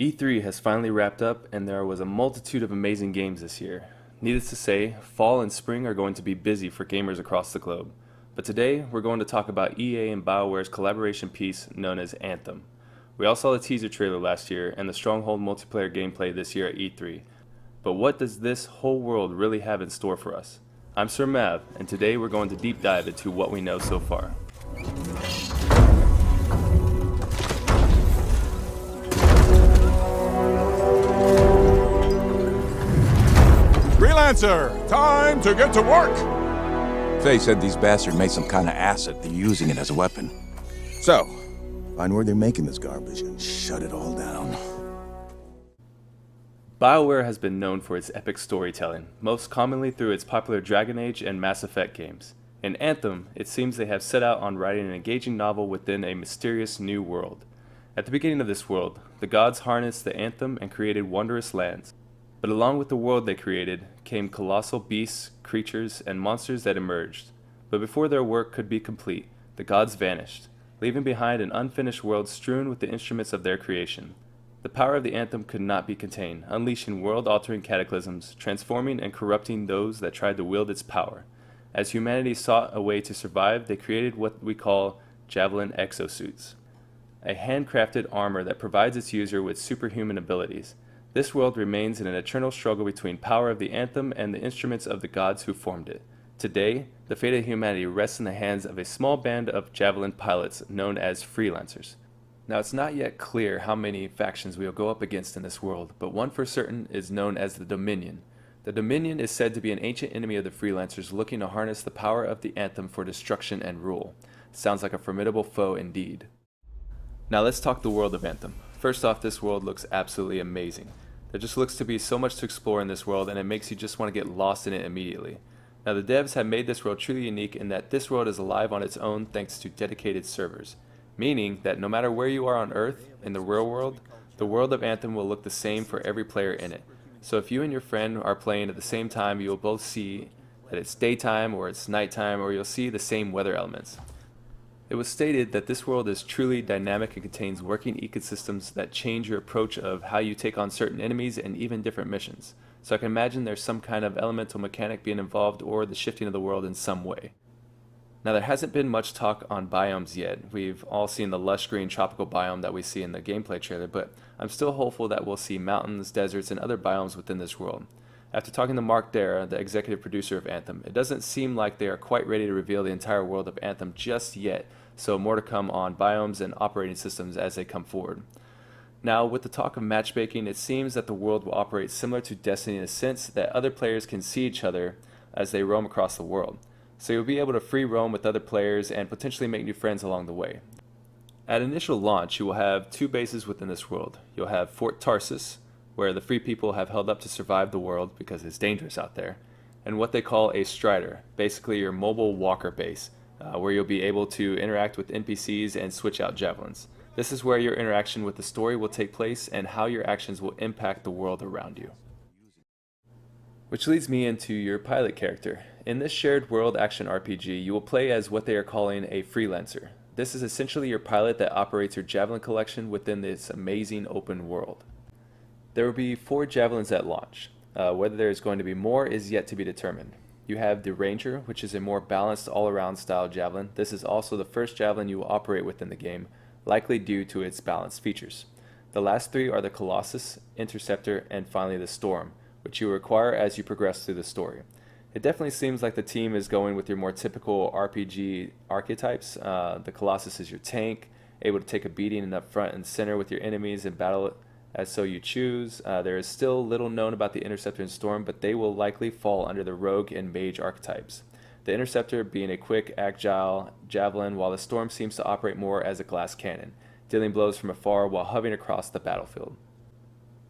E3 has finally wrapped up, and there was a multitude of amazing games this year. Needless to say, fall and spring are going to be busy for gamers across the globe. But today, we're going to talk about EA and BioWare's collaboration piece known as Anthem. We all saw the teaser trailer last year and the Stronghold multiplayer gameplay this year at E3. But what does this whole world really have in store for us? I'm Sir Mav, and today we're going to deep dive into what we know so far. Freelancer, time to get to work! Faye said these bastards made some kind of acid. They're using it as a weapon. So, find where they're making this garbage and shut it all down. BioWare has been known for its epic storytelling, most commonly through its popular Dragon Age and Mass Effect games. In Anthem, it seems they have set out on writing an engaging novel within a mysterious new world. At the beginning of this world, the gods harnessed the Anthem and created wondrous lands. But along with the world they created came colossal beasts, creatures, and monsters that emerged. But before their work could be complete, the gods vanished, leaving behind an unfinished world strewn with the instruments of their creation. The power of the Anthem could not be contained, unleashing world-altering cataclysms, transforming and corrupting those that tried to wield its power. As humanity sought a way to survive, they created what we call Javelin exosuits, a handcrafted armor that provides its user with superhuman abilities. This world remains in an eternal struggle between power of the Anthem and the instruments of the gods who formed it. Today, the fate of humanity rests in the hands of a small band of Javelin pilots known as freelancers. Now, it's not yet clear how many factions we will go up against in this world, but one for certain is known as the Dominion. The Dominion is said to be an ancient enemy of the freelancers looking to harness the power of the Anthem for destruction and rule. Sounds like a formidable foe indeed. Now let's talk the world of Anthem. First off, this world looks absolutely amazing. There just looks to be so much to explore in this world, and it makes you just want to get lost in it immediately. Now, the devs have made this world truly unique in that this world is alive on its own thanks to dedicated servers, meaning that no matter where you are on Earth, in the real world, the world of Anthem will look the same for every player in it. So if you and your friend are playing at the same time, you will both see that it's daytime or it's nighttime, or you'll see the same weather elements. It was stated that this world is truly dynamic and contains working ecosystems that change your approach of how you take on certain enemies and even different missions. So I can imagine there's some kind of elemental mechanic being involved or the shifting of the world in some way. Now, there hasn't been much talk on biomes yet. We've all seen the lush green tropical biome that we see in the gameplay trailer, but I'm still hopeful that we'll see mountains, deserts, and other biomes within this world. After talking to Mark Dara, the executive producer of Anthem, it doesn't seem like they are quite ready to reveal the entire world of Anthem just yet, so more to come on biomes and operating systems as they come forward. Now, with the talk of matchmaking, it seems that the world will operate similar to Destiny in the sense that other players can see each other as they roam across the world. So you'll be able to free roam with other players and potentially make new friends along the way. At initial launch, you will have two bases within this world. You'll have Fort Tarsus, where the free people have held up to survive the world because it's dangerous out there, and what they call a Strider, basically your mobile walker base, where you'll be able to interact with NPCs and switch out javelins. This is where your interaction with the story will take place and how your actions will impact the world around you. Which leads me into your pilot character. In this shared world action RPG, you will play as what they are calling a freelancer. This is essentially your pilot that operates your javelin collection within this amazing open world. There will be 4 javelins at launch. Whether there is going to be more is yet to be determined. You have the Ranger, which is a more balanced all-around style javelin. This is also the first javelin you will operate within the game, likely due to its balanced features. The last 3 are the Colossus, Interceptor, and finally the Storm, which you will acquire as you progress through the story. It definitely seems like the team is going with your more typical RPG archetypes. The Colossus is your tank, able to take a beating and up front and center with your enemies and battle as so you choose. There is still little known about the Interceptor and Storm, but they will likely fall under the Rogue and Mage archetypes. The Interceptor being a quick, agile javelin, while the Storm seems to operate more as a glass cannon, dealing blows from afar while hovering across the battlefield.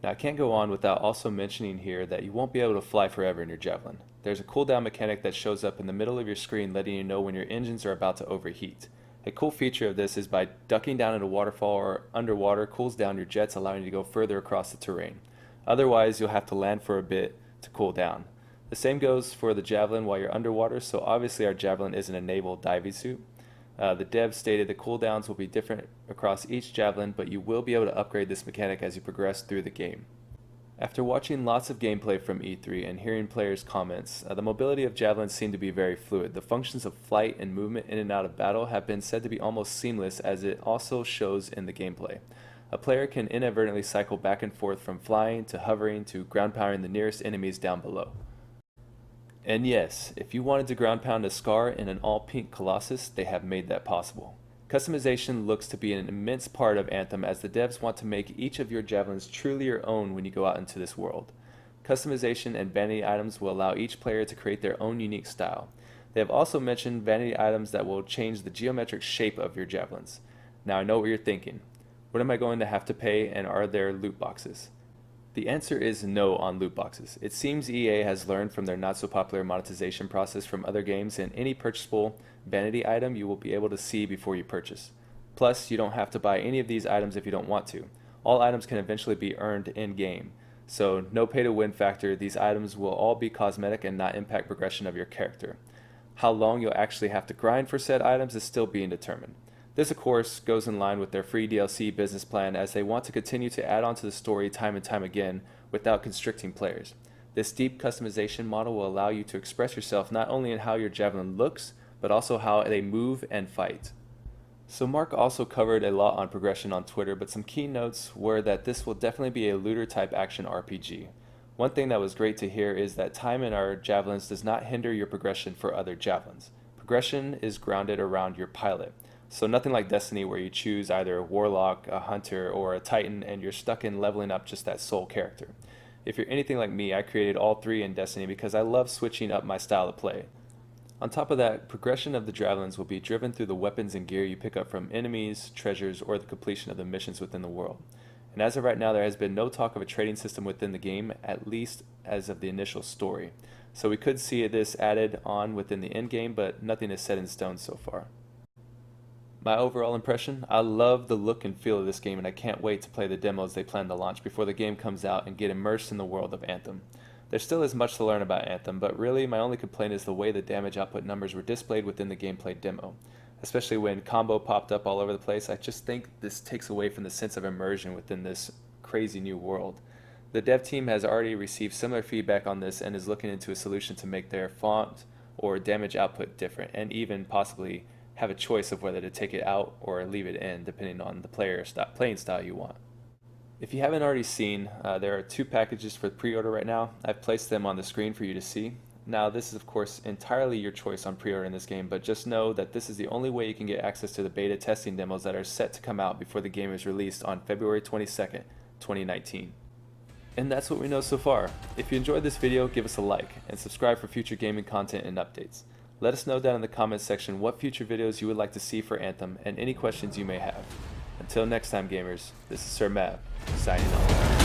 Now, I can't go on without also mentioning here that you won't be able to fly forever in your javelin. There's a cooldown mechanic that shows up in the middle of your screen letting you know when your engines are about to overheat. A cool feature of this is by ducking down in a waterfall or underwater cools down your jets, allowing you to go further across the terrain. Otherwise, you'll have to land for a bit to cool down. The same goes for the javelin while you're underwater, so obviously our javelin is an enabled diving suit. The devs stated the cooldowns will be different across each javelin, but you will be able to upgrade this mechanic as you progress through the game. After watching lots of gameplay from E3 and hearing players' comments, the mobility of javelins seemed to be very fluid. The functions of flight and movement in and out of battle have been said to be almost seamless, as it also shows in the gameplay. A player can inadvertently cycle back and forth from flying to hovering to ground pounding the nearest enemies down below. And yes, if you wanted to ground pound a Scar in an all-pink Colossus, they have made that possible. Customization looks to be an immense part of Anthem, as the devs want to make each of your javelins truly your own when you go out into this world. Customization and vanity items will allow each player to create their own unique style. They have also mentioned vanity items that will change the geometric shape of your javelins. Now I know what you're thinking. What am I going to have to pay, and are there loot boxes? The answer is no on loot boxes. It seems EA has learned from their not so popular monetization process from other games, and any purchasable vanity item you will be able to see before you purchase. Plus, you don't have to buy any of these items if you don't want to. All items can eventually be earned in-game. So no pay to win factor, these items will all be cosmetic and not impact progression of your character. How long you'll actually have to grind for said items is still being determined. This, of course, goes in line with their free DLC business plan, as they want to continue to add on to the story time and time again without constricting players. This deep customization model will allow you to express yourself not only in how your javelin looks, but also how they move and fight. So Mark also covered a lot on progression on Twitter, but some key notes were that this will definitely be a looter type action RPG. One thing that was great to hear is that time in our javelins does not hinder your progression for other javelins. Progression is grounded around your pilot. So nothing like Destiny, where you choose either a Warlock, a Hunter, or a Titan, and you're stuck in leveling up just that sole character. If you're anything like me, I created all three in Destiny because I love switching up my style of play. On top of that, progression of the javelins will be driven through the weapons and gear you pick up from enemies, treasures, or the completion of the missions within the world. And as of right now, there has been no talk of a trading system within the game, at least as of the initial story. So we could see this added on within the endgame, but nothing is set in stone so far. My overall impression, I love the look and feel of this game, and I can't wait to play the demos they plan to launch before the game comes out and get immersed in the world of Anthem. There still is much to learn about Anthem, but really my only complaint is the way the damage output numbers were displayed within the gameplay demo. Especially when combo popped up all over the place, I just think this takes away from the sense of immersion within this crazy new world. The dev team has already received similar feedback on this and is looking into a solution to make their font or damage output different, and even possibly have a choice of whether to take it out or leave it in, depending on the playing style you want. If you haven't already seen, there are 2 packages for pre-order right now. I've placed them on the screen for you to see. Now, this is of course entirely your choice on pre-ordering this game, but just know that this is the only way you can get access to the beta testing demos that are set to come out before the game is released on February 22nd, 2019. And that's what we know so far. If you enjoyed this video, give us a like, and subscribe for future gaming content and updates. Let us know down in the comments section what future videos you would like to see for Anthem, and any questions you may have. Until next time, gamers, this is Sir Mav, signing off.